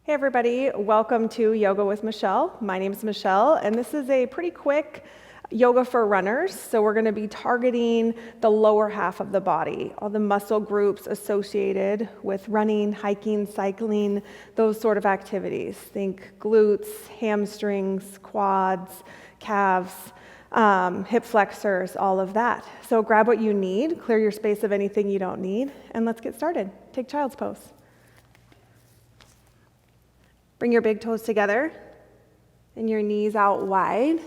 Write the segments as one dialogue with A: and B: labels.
A: Hey everybody, welcome to Yoga with Michelle. My name is Michelle, and this is a pretty quick yoga for runners. So we're going to be targeting the lower half of the body, all the muscle groups associated with running, hiking, cycling, those sort of activities. Think glutes, hamstrings, quads, calves, hip flexors, all of that. So grab what you need, clear your space of anything you don't need, and let's get started. Take child's pose. Bring your big toes together and your knees out wide.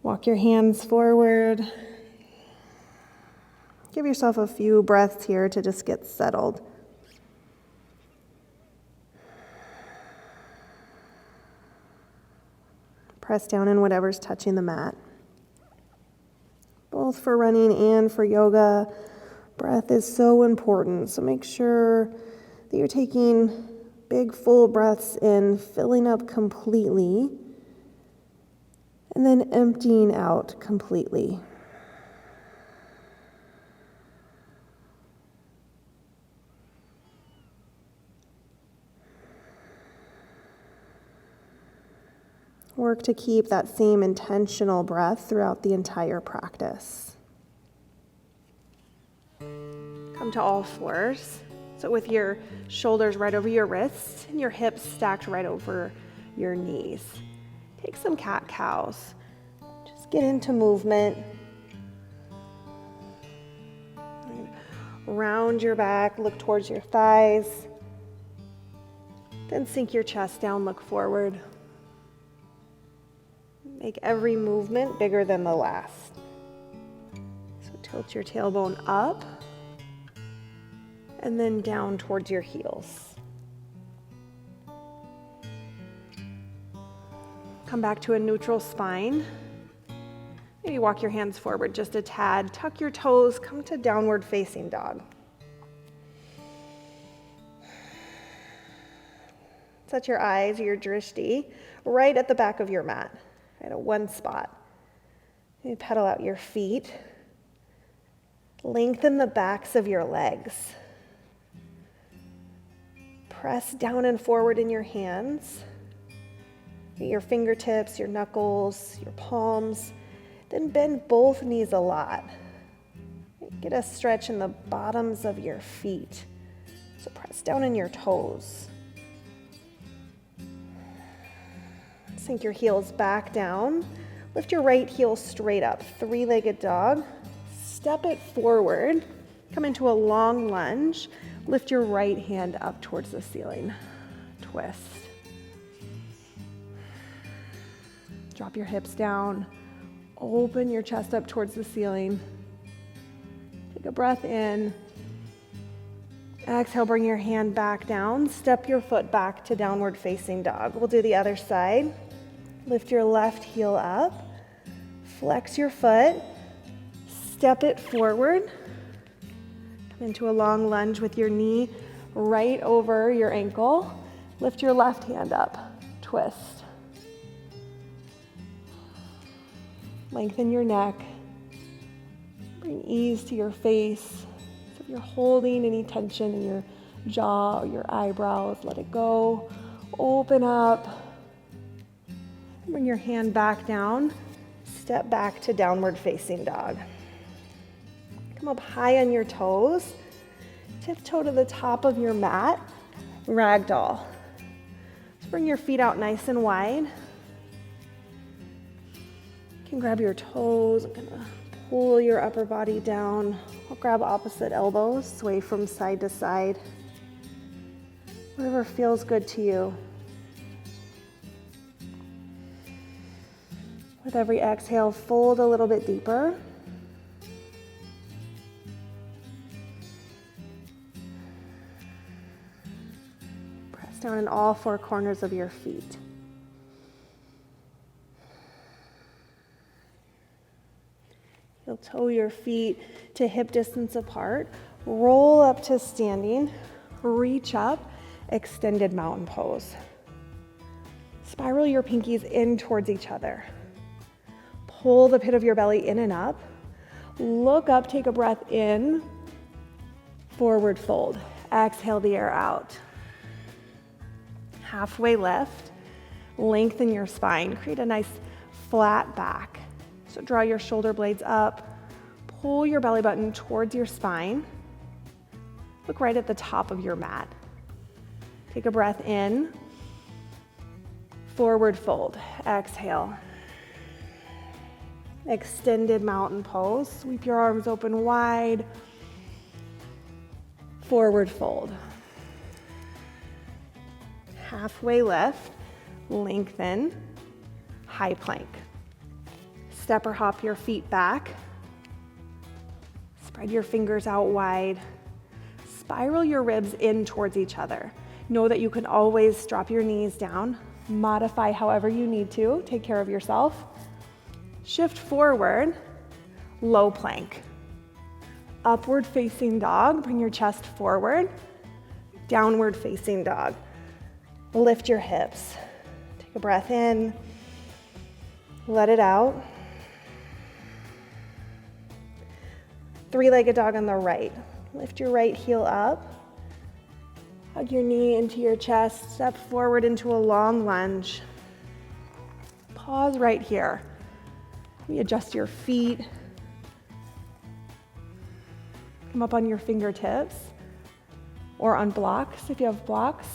A: Walk your hands forward. Give yourself a few breaths here to just get settled. Press down in whatever's touching the mat. Both for running and for yoga, breath is so important, so make sure that you're taking big full breaths in, filling up completely, and then emptying out completely. Work to keep that same intentional breath throughout the entire practice. Come to all fours. So with your shoulders right over your wrists and your hips stacked right over your knees. Take some cat-cows. Just get into movement. Round your back, look towards your thighs. Then sink your chest down, look forward. Make every movement bigger than the last. So tilt your tailbone up. And then down towards your heels. Come back to a neutral spine. Maybe walk your hands forward just a tad. Tuck your toes, come to downward facing dog. Set your eyes, your drishti, right at the back of your mat, right at one spot. Maybe pedal out your feet. Lengthen the backs of your legs. Press down and forward in your hands, your fingertips, your knuckles, your palms. Then bend both knees a lot. Get a stretch in the bottoms of your feet. So press down in your toes. Sink your heels back down. Lift your right heel straight up, three-legged dog. Step it forward. Come into a long lunge. Lift your right hand up towards the ceiling. Twist. Drop your hips down. Open your chest up towards the ceiling. Take a breath in. Exhale, bring your hand back down. Step your foot back to downward facing dog. We'll do the other side. Lift your left heel up. Flex your foot. Step it forward. Come into a long lunge with your knee right over your ankle. Lift your left hand up. Twist. Lengthen your neck. Bring ease to your face. So if you're holding any tension in your jaw or your eyebrows, let it go. Open up. Bring your hand back down. Step back to downward facing dog. Come up high on your toes. Tiptoe to the top of your mat. Ragdoll. Just bring your feet out nice and wide. You can grab your toes. I'm gonna pull your upper body down. I'll grab opposite elbows, sway from side to side. Whatever feels good to you. With every exhale, fold a little bit deeper. Down in all four corners of your feet. You'll toe your feet to hip distance apart. Roll up to standing. Reach up. Extended mountain pose. Spiral your pinkies in towards each other. Pull the pit of your belly in and up. Look up, take a breath in. Forward fold. Exhale the air out. Halfway lift. Lengthen your spine. Create a nice flat back. So draw your shoulder blades up. Pull your belly button towards your spine. Look right at the top of your mat. Take a breath in. Forward fold. Exhale. Extended mountain pose. Sweep your arms open wide. Forward fold. Halfway lift. Lengthen. High plank. Step or hop your feet back. Spread your fingers out wide. Spiral your ribs in towards each other. Know that you can always drop your knees down. Modify however you need to. Take care of yourself. Shift forward. Low plank. Upward facing dog. Bring your chest forward. Downward facing dog. Lift your hips. Take a breath in. Let it out. Three-legged dog on the right. Lift your right heel up. Hug your knee into your chest. Step forward into a long lunge. Pause right here. Maybe adjust your feet. Come up on your fingertips or on blocks if you have blocks.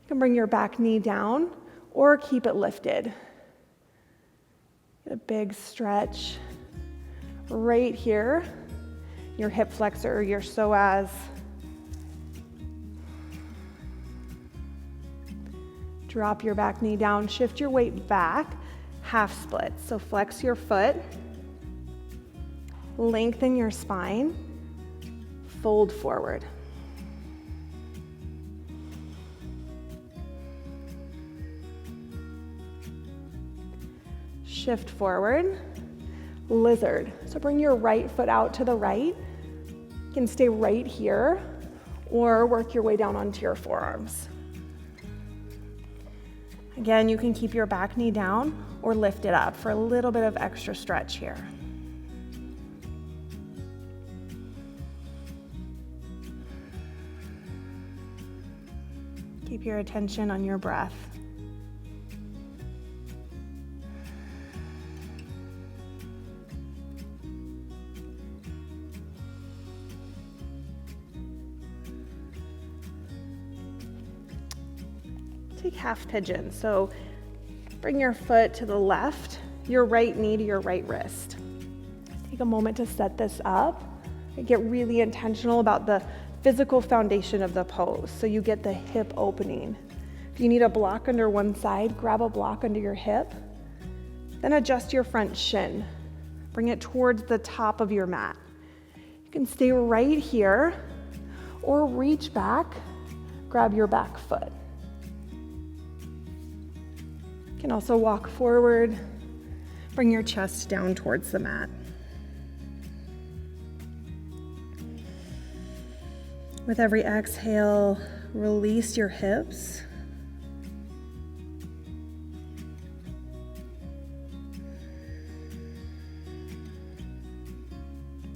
A: You can bring your back knee down or keep it lifted. Get a big stretch right here, your hip flexor, your psoas. Drop your back knee down, shift your weight back, half split. So flex your foot, lengthen your spine, fold forward. Shift forward. Lizard. So bring your right foot out to the right. You can stay right here or work your way down onto your forearms. Again, you can keep your back knee down or lift it up for a little bit of extra stretch here. Keep your attention on your breath. Take half pigeon. So bring your foot to the left, your right knee to your right wrist. Take a moment to set this up. Get really intentional about the physical foundation of the pose so you get the hip opening. If you need a block under one side, grab a block under your hip. Then adjust your front shin. Bring it towards the top of your mat. You can stay right here or reach back, grab your back foot. You can also walk forward, bring your chest down towards the mat. With every exhale, release your hips.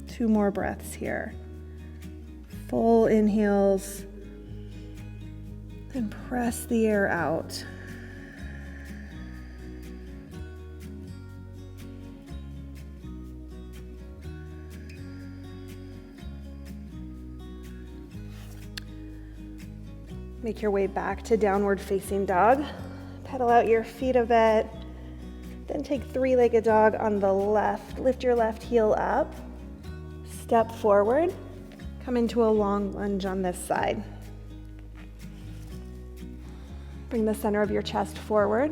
A: Two more breaths here. Full inhales, then press the air out. Make your way back to downward facing dog. Pedal out your feet a bit. Then take three-legged dog on the left. Lift your left heel up. Step forward. Come into a long lunge on this side. Bring the center of your chest forward.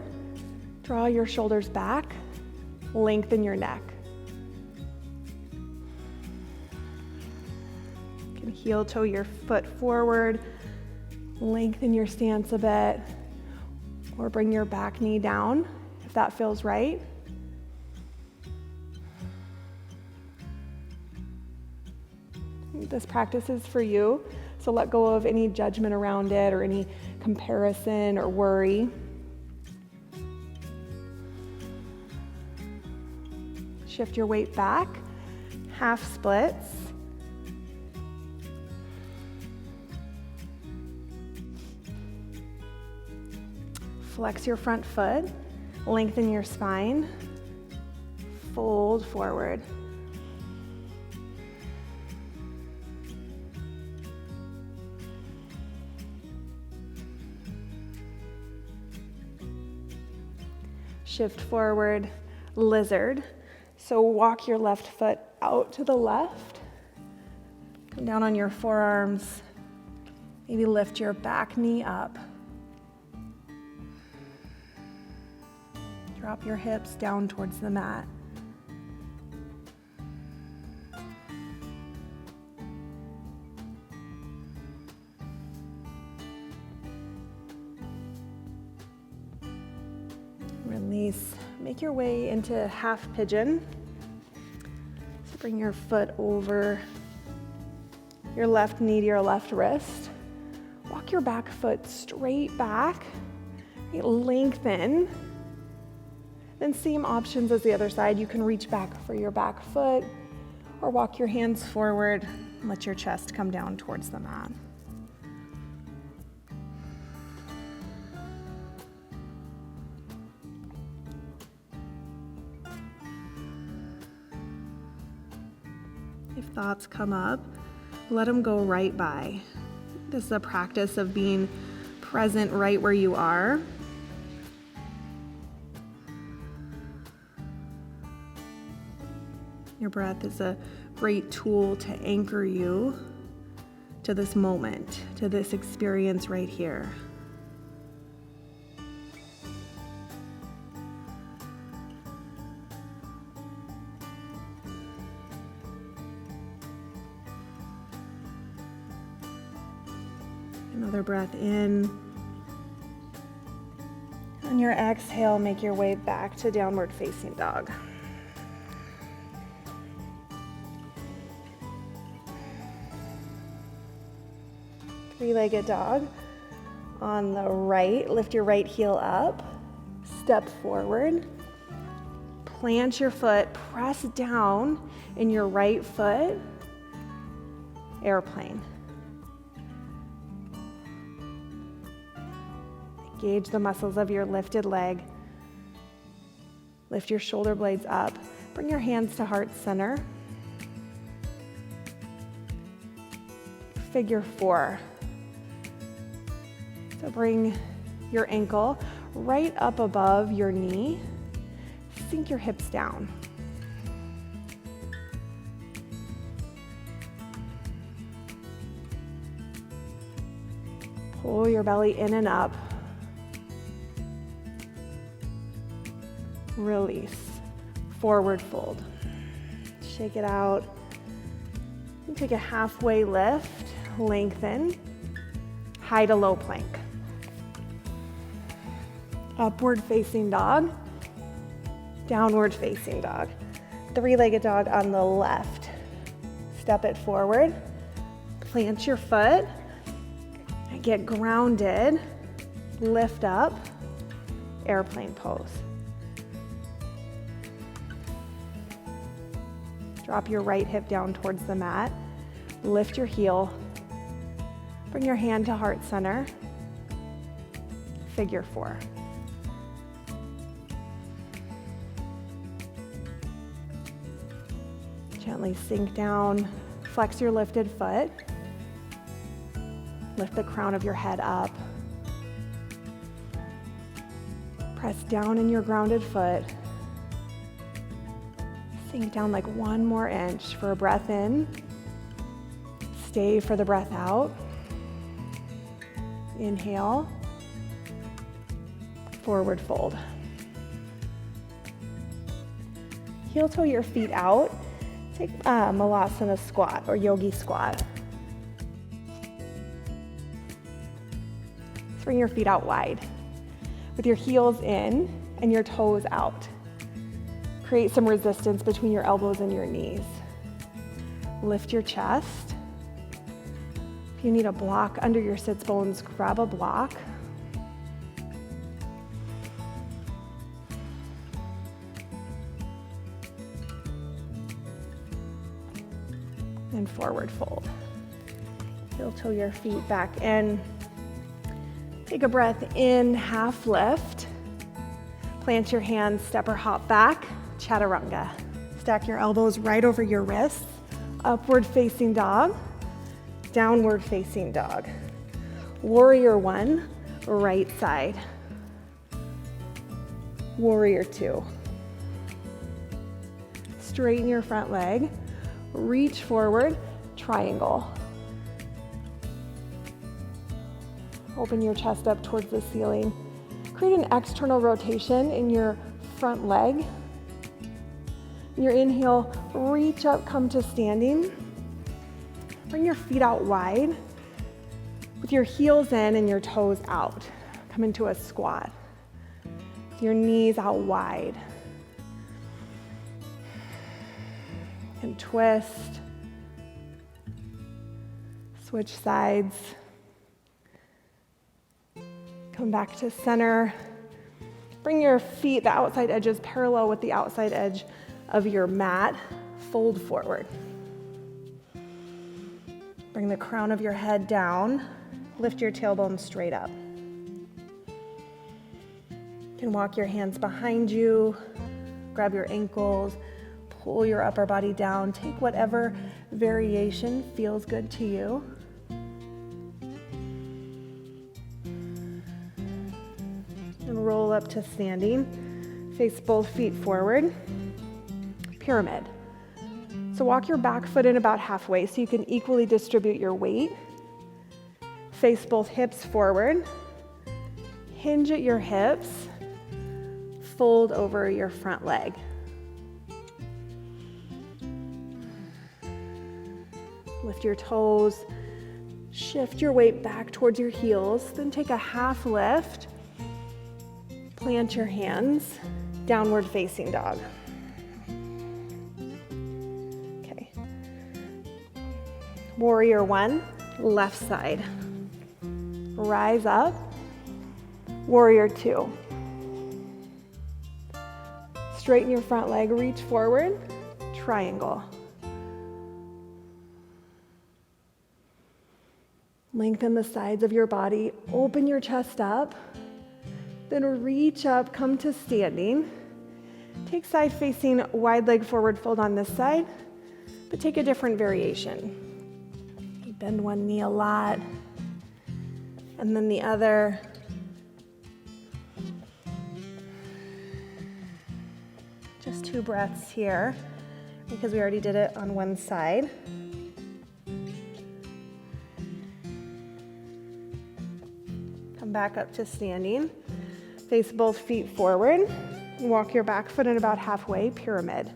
A: Draw your shoulders back. Lengthen your neck. You can heel toe your foot forward. Lengthen your stance a bit, or bring your back knee down if that feels right. This practice is for you, so let go of any judgment around it or any comparison or worry. Shift your weight back, half splits. Flex your front foot, lengthen your spine, fold forward. Shift forward, lizard. So walk your left foot out to the left. Come down on your forearms. Maybe lift your back knee up. Drop your hips down towards the mat. Release. Make your way into half pigeon. So bring your foot over your left knee to your left wrist. Walk your back foot straight back. Lengthen. Then same options as the other side. You can reach back for your back foot or walk your hands forward and let your chest come down towards the mat. If thoughts come up, let them go right by. This is a practice of being present right where you are. Your breath is a great tool to anchor you to this moment, to this experience right here. Another breath in. On your exhale, make your way back to downward facing dog. Three-legged dog. On the right, lift your right heel up, step forward, plant your foot, press down in your right foot, airplane. Engage the muscles of your lifted leg. Lift your shoulder blades up. Bring your hands to heart center. Figure four. So bring your ankle right up above your knee. Sink your hips down. Pull your belly in and up. Release. Forward fold. Shake it out. And take a halfway lift. Lengthen. High to low plank. Upward facing dog. Downward facing dog. Three-legged dog on the left. Step it forward. Plant your foot. Get grounded. Lift up. Airplane pose. Drop your right hip down towards the mat. Lift your heel. Bring your hand to heart center. Figure four. Gently sink down. Flex your lifted foot. Lift the crown of your head up. Press down in your grounded foot. Sink down like 1 more inch for a breath in. Stay for the breath out. Inhale. Forward fold. Heel toe your feet out. Take Malasana squat or Yogi Squat. Bring your feet out wide with your heels in and your toes out. Create some resistance between your elbows and your knees. Lift your chest. If you need a block under your sits bones, grab a block. And forward fold. Heel toe your feet back in. Take a breath in, half lift. Plant your hands, step or hop back, chaturanga. Stack your elbows right over your wrists. Upward facing dog, downward facing dog. Warrior one, right side. Warrior two. Straighten your front leg, reach forward, triangle. Open your chest up towards the ceiling. Create an external rotation in your front leg. Your inhale, reach up, come to standing. Bring your feet out wide with your heels in and your toes out. Come into a squat. With your knees out wide. And twist. Switch sides. Come back to center. Bring your feet, the outside edges parallel with the outside edge of your mat. Fold forward. Bring the crown of your head down. Lift your tailbone straight up. You can walk your hands behind you. Grab your ankles. Pull your upper body down. Take whatever variation feels good to you. And roll up to standing. Face both feet forward. Pyramid. So walk your back foot in about halfway so you can equally distribute your weight. Face both hips forward. Hinge at your hips. Fold over your front leg. Lift your toes. Shift your weight back towards your heels. Then take a half lift. Plant your hands. Downward facing dog. Okay. Warrior one, left side. Rise up. Warrior two. Straighten your front leg, reach forward, triangle. Lengthen the sides of your body, open your chest up, then reach up, come to standing. Take side facing wide leg forward fold on this side, but take a different variation. Bend one knee a lot, and then the other. Just 2 breaths here, because we already did it on one side. Come back up to standing. Face both feet forward. Walk your back foot in about halfway, pyramid.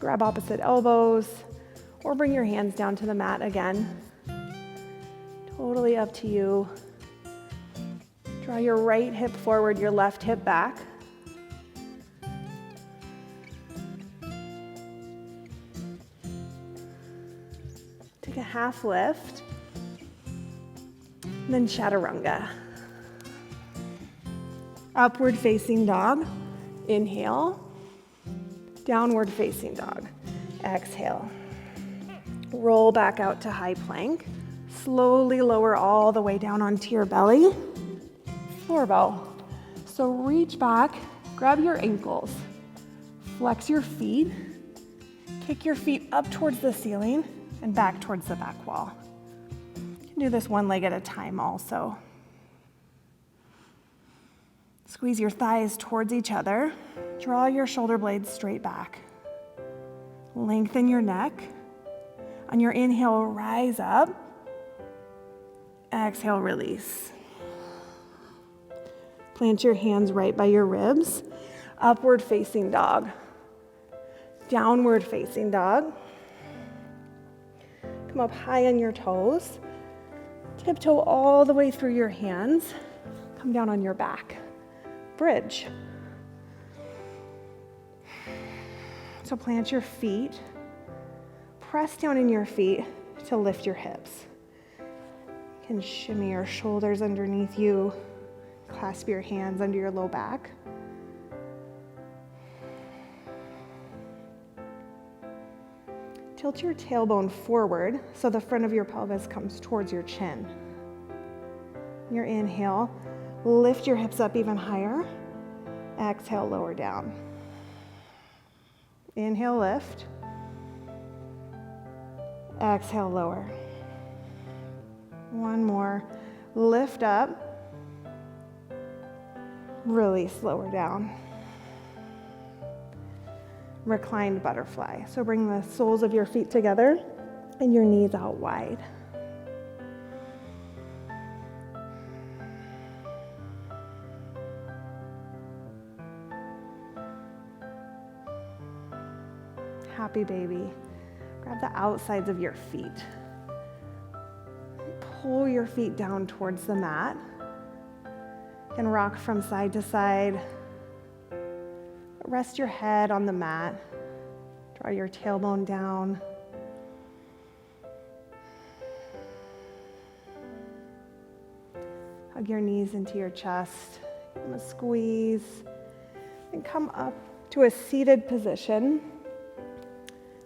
A: Grab opposite elbows, or bring your hands down to the mat again. Totally up to you. Draw your right hip forward, your left hip back. Take a half lift, and then chaturanga. Upward facing dog, inhale. Downward facing dog, exhale. Roll back out to high plank. Slowly lower all the way down onto your belly. Floor bow. So reach back, grab your ankles, flex your feet, kick your feet up towards the ceiling and back towards the back wall. You can do this one leg at a time also. Squeeze your thighs towards each other. Draw your shoulder blades straight back. Lengthen your neck. On your inhale, rise up. Exhale, release. Plant your hands right by your ribs. Upward facing dog. Downward facing dog. Come up high on your toes. Tiptoe all the way through your hands. Come down on your back. Bridge. So plant your feet. Press down in your feet to lift your hips. You can shimmy your shoulders underneath you. Clasp your hands under your low back. Tilt your tailbone forward so the front of your pelvis comes towards your chin. Your inhale, lift your hips up even higher. Exhale, lower down. Inhale, lift. Exhale, lower. One more. Lift up. Release, lower down. Reclined butterfly. So bring the soles of your feet together and your knees out wide. Happy baby. Grab the outsides of your feet. Pull your feet down towards the mat. You can rock from side to side. Rest your head on the mat. Draw your tailbone down. Hug your knees into your chest. Give them a squeeze. And come up to a seated position.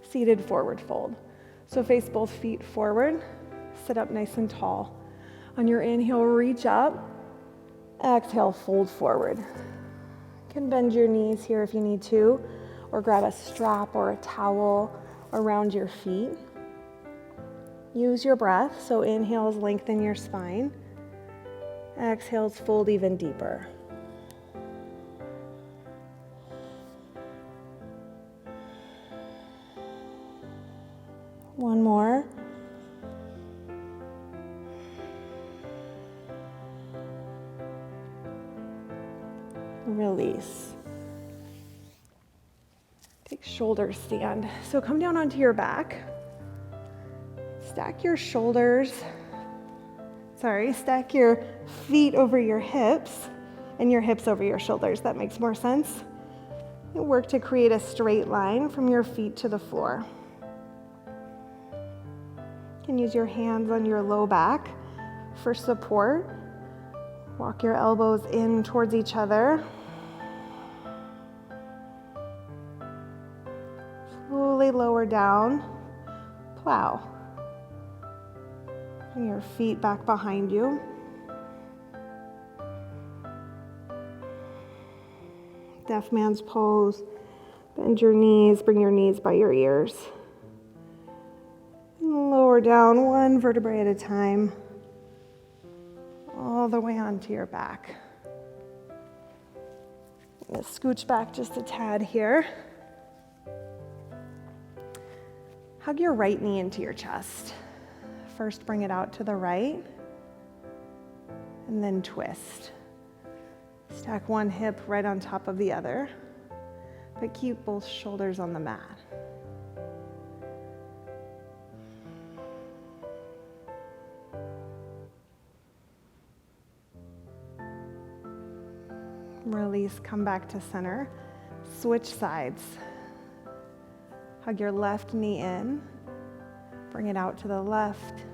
A: Seated forward fold. So face both feet forward. Sit up nice and tall. On your inhale, reach up. Exhale, fold forward. You can bend your knees here if you need to, or grab a strap or a towel around your feet. Use your breath. So inhales, lengthen your spine. Exhales, fold even deeper. One more. Release. Take shoulder stand. So come down onto your back. Stack your feet over your hips and your hips over your shoulders. That makes more sense. And work to create a straight line from your feet to the floor. You can use your hands on your low back for support. Walk your elbows in towards each other. Slowly lower down. Plow. Bring your feet back behind you. Deaf man's pose. Bend your knees. Bring your knees by your ears. Lower down one vertebrae at a time, all the way onto your back. I'm going to scooch back just a tad here. Hug your right knee into your chest. First, bring it out to the right, and then twist. Stack one hip right on top of the other, but keep both shoulders on the mat. Release, come back to center. Switch sides. Hug your left knee in. Bring it out to the left.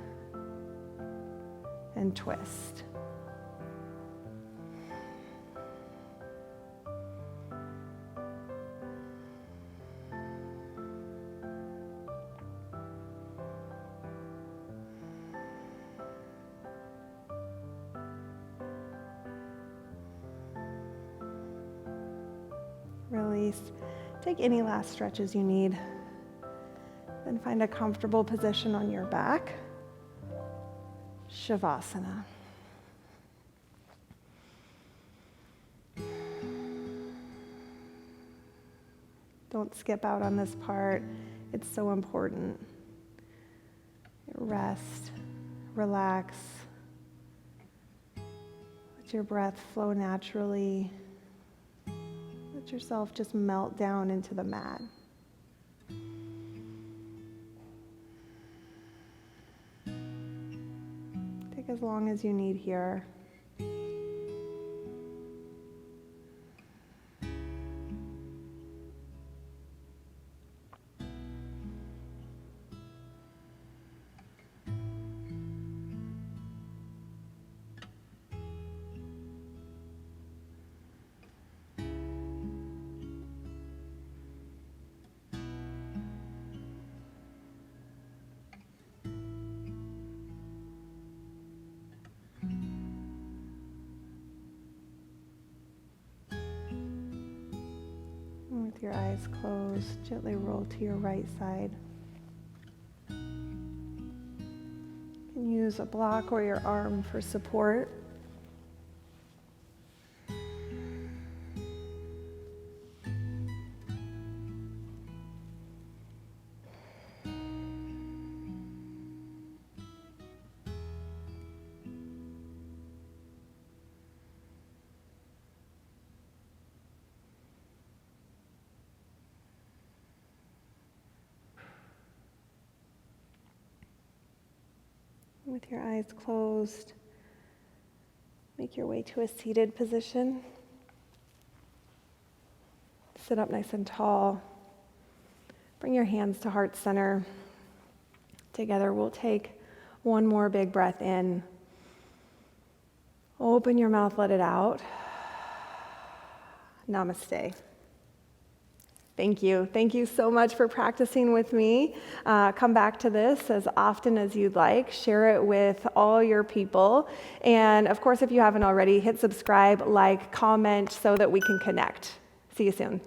A: And twist. Release. Take any last stretches you need. Then find a comfortable position on your back. Savasana. Don't skip out on this part. It's so important. Rest, relax. Let your breath flow naturally. Let yourself just melt down into the mat. Take as long as you need here. With your eyes closed, gently roll to your right side. You can use a block or your arm for support. With your eyes closed, make your way to a seated position. Sit up nice and tall. Bring your hands to heart center. Together we'll take one more big breath in. Open your mouth, let it out. Namaste. Thank you. Thank you so much for practicing with me. Come back to this as often as you'd like. Share it with all your people. And of course, if you haven't already, hit subscribe, like, comment so that we can connect. See you soon.